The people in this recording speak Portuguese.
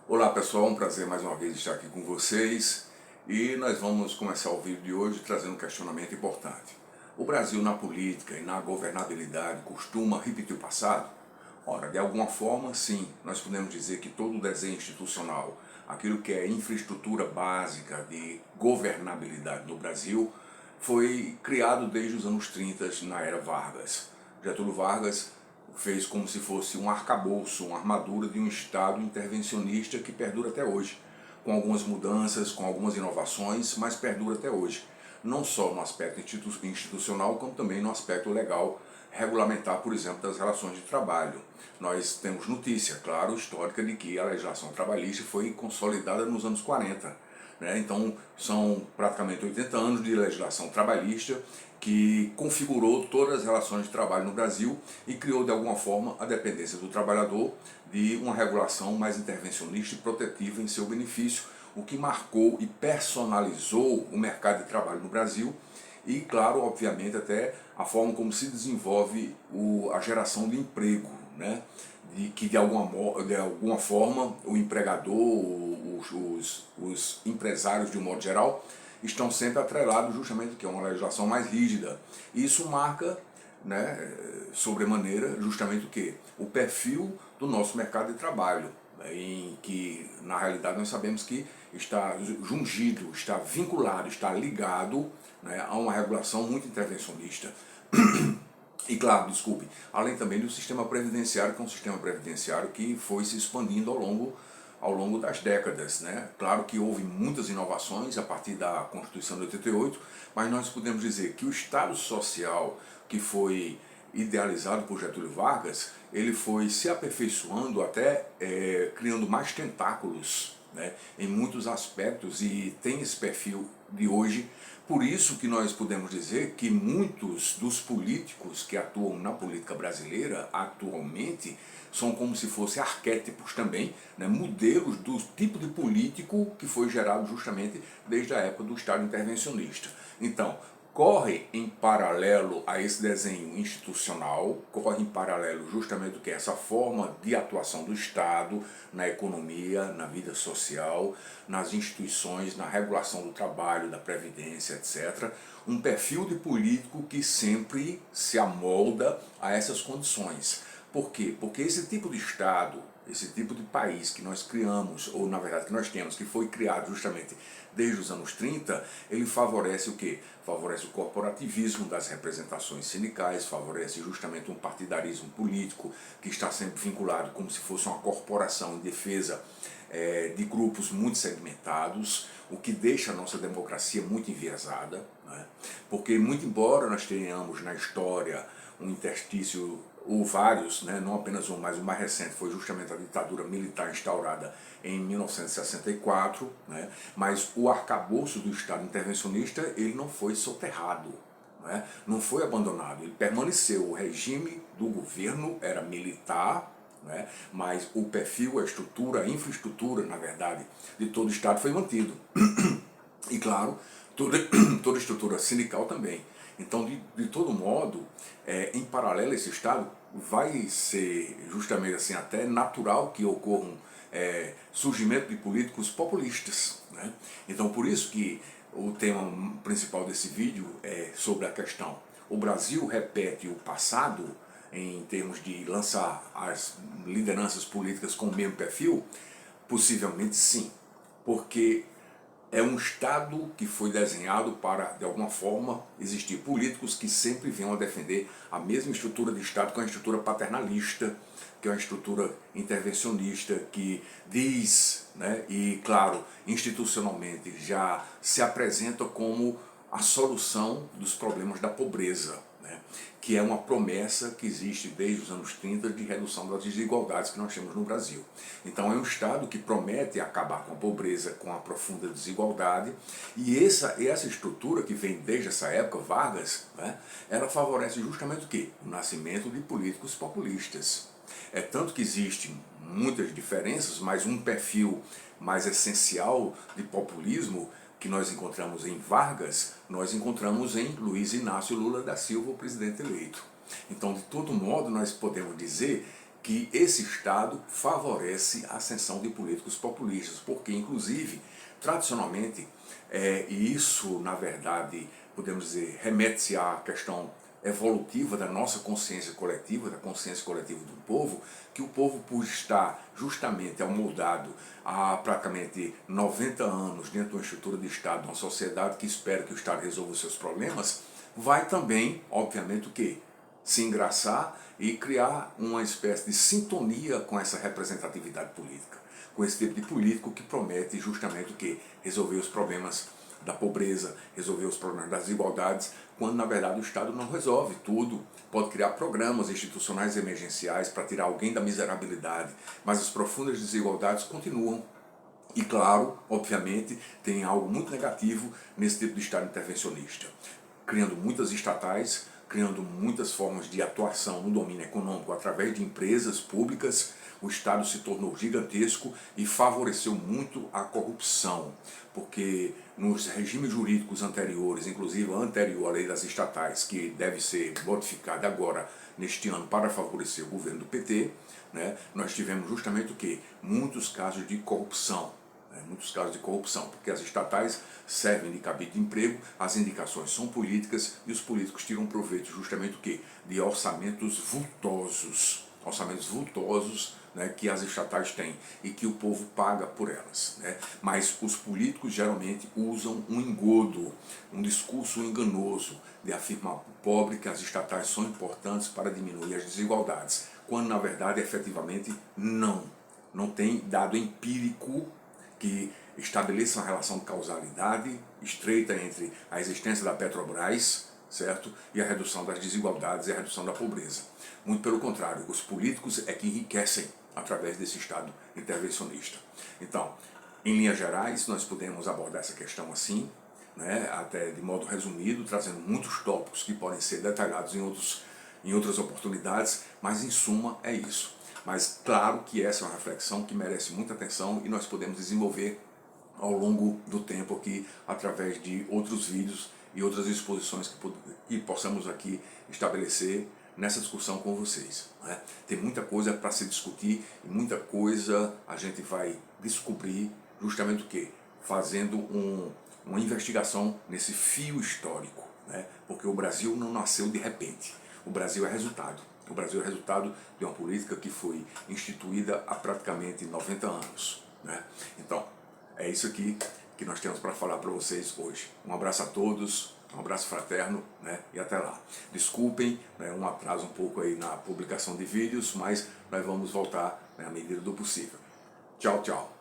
Olá pessoal, um prazer mais uma vez estar aqui com vocês e nós vamos começar o vídeo de hoje trazendo um questionamento importante. O Brasil na política e na governabilidade costuma repetir o passado? Ora, de alguma forma sim, nós podemos dizer que todo o desenho institucional, aquilo que é infraestrutura básica de governabilidade no Brasil, foi criado desde os anos 30 na era Vargas. Getúlio Vargas fez como se fosse um arcabouço, uma armadura de um Estado intervencionista que perdura até hoje, com algumas mudanças, com algumas inovações, mas perdura até hoje. Não só no aspecto institucional, como também no aspecto legal, regulamentar, por exemplo, das relações de trabalho. Nós temos notícia, claro, histórica, de que a legislação trabalhista foi consolidada nos anos 40. Então, são praticamente 80 anos de legislação trabalhista que configurou todas as relações de trabalho no Brasil e criou, de alguma forma, a dependência do trabalhador de uma regulação mais intervencionista e protetiva em seu benefício, o que marcou e personalizou o mercado de trabalho no Brasil e, claro, obviamente, até a forma como se desenvolve a geração de emprego, de que de alguma forma o empregador, os empresários de um modo geral, estão sempre atrelados justamente que é uma legislação mais rígida. E isso marca, sobremaneira, justamente o que? O perfil do nosso mercado de trabalho, em que, na realidade, nós sabemos que está jungido, está vinculado, está ligado a uma regulação muito intervencionista. E claro, desculpe, além também do sistema previdenciário, que é um sistema previdenciário que foi se expandindo ao longo das décadas. Claro que houve muitas inovações a partir da Constituição de 88, mas nós podemos dizer que o Estado Social que foi idealizado por Getúlio Vargas, ele foi se aperfeiçoando até criando mais tentáculos, em muitos aspectos, e tem esse perfil de hoje. Por isso que nós podemos dizer que muitos dos políticos que atuam na política brasileira atualmente são como se fossem arquétipos também, modelos do tipo de político que foi gerado justamente desde a época do Estado intervencionista. Então, corre em paralelo a esse desenho institucional, corre em paralelo justamente o que é essa forma de atuação do Estado na economia, na vida social, nas instituições, na regulação do trabalho, da previdência, etc. Um perfil de político que sempre se amolda a essas condições. Por quê? Porque esse tipo de Estado, esse tipo de país que nós criamos, ou na verdade que nós temos, que foi criado justamente desde os anos 30, ele favorece o quê? Favorece o corporativismo das representações sindicais, favorece justamente um partidarismo político que está sempre vinculado como se fosse uma corporação em defesa de grupos muito segmentados, o que deixa a nossa democracia muito enviesada, porque muito embora nós tenhamos na história um interstício ou vários, não apenas um, mas o mais recente foi justamente a ditadura militar instaurada em 1964, mas o arcabouço do Estado intervencionista ele não foi soterrado, não foi abandonado, ele permaneceu. O regime do governo era militar, mas o perfil, a estrutura, a infraestrutura, na verdade, de todo o Estado foi mantido. E claro, toda a estrutura sindical também. Então, de todo modo, em paralelo a esse Estado, vai ser justamente assim até natural que ocorram surgimento de políticos populistas. Então, por isso que o tema principal desse vídeo é sobre a questão: o Brasil repete o passado em termos de lançar as lideranças políticas com o mesmo perfil? Possivelmente sim, porque é um Estado que foi desenhado para, de alguma forma, existir políticos que sempre venham a defender a mesma estrutura de Estado, que é uma estrutura paternalista, que é uma estrutura intervencionista, que diz, e claro, institucionalmente já se apresenta como a solução dos problemas da pobreza, que é uma promessa que existe desde os anos 30 de redução das desigualdades que nós temos no Brasil. Então é um Estado que promete acabar com a pobreza, com a profunda desigualdade, e essa estrutura que vem desde essa época, Vargas, ela favorece justamente o quê? O nascimento de políticos populistas. É tanto que existem muitas diferenças, mas um perfil mais essencial de populismo que nós encontramos em Vargas, nós encontramos em Luiz Inácio Lula da Silva, o presidente eleito. Então, de todo modo, nós podemos dizer que esse Estado favorece a ascensão de políticos populistas, porque, inclusive, tradicionalmente, e isso, na verdade, podemos dizer, remete-se à questão evolutiva da nossa consciência coletiva, da consciência coletiva do povo, que o povo, por estar justamente amoldado há praticamente 90 anos dentro de uma estrutura de Estado, de uma sociedade que espera que o Estado resolva os seus problemas, vai também, obviamente, o quê? Se engraçar e criar uma espécie de sintonia com essa representatividade política, com esse tipo de político que promete justamente o quê? Resolver os problemas da pobreza, resolver os problemas das desigualdades, quando na verdade o Estado não resolve tudo. Pode criar programas institucionais emergenciais para tirar alguém da miserabilidade, mas as profundas desigualdades continuam. E claro, obviamente, tem algo muito negativo nesse tipo de Estado intervencionista, criando muitas estatais, criando muitas formas de atuação no domínio econômico através de empresas públicas. O Estado se tornou gigantesco e favoreceu muito a corrupção, porque nos regimes jurídicos anteriores, inclusive a anterior à lei das estatais, que deve ser modificada agora neste ano para favorecer o governo do PT, né, nós tivemos justamente o quê? Muitos casos de corrupção. Muitos casos de corrupção, porque as estatais servem de cabide de emprego, as indicações são políticas e os políticos tiram proveito justamente o quê? De orçamentos vultosos, né, que as estatais têm e que o povo paga por elas, né? Mas os políticos geralmente usam um engodo, um discurso enganoso de afirmar para o pobre que as estatais são importantes para diminuir as desigualdades, quando na verdade efetivamente não tem dado empírico que estabeleça uma relação de causalidade estreita entre a existência da Petrobras, certo? E a redução das desigualdades e a redução da pobreza. Muito pelo contrário, os políticos é que enriquecem através desse Estado intervencionista. Então, em linhas gerais, nós podemos abordar essa questão assim, né? Até de modo resumido, trazendo muitos tópicos que podem ser detalhados em outras oportunidades, mas em suma é isso. Mas claro que essa é uma reflexão que merece muita atenção e nós podemos desenvolver ao longo do tempo aqui, através de outros vídeos e outras exposições que possamos aqui estabelecer nessa discussão com vocês, né? Tem muita coisa para se discutir e muita coisa a gente vai descobrir justamente o quê? Fazendo uma investigação nesse fio histórico, né? Porque o Brasil não nasceu de repente, o Brasil é resultado. O Brasil é resultado de uma política que foi instituída há praticamente 90 anos, né? Então, é isso aqui que nós temos para falar para vocês hoje. Um abraço a todos, um abraço fraterno, né? E até lá. Desculpem, né, um atraso um pouco aí na publicação de vídeos, mas nós vamos voltar, né, à medida do possível. Tchau, tchau.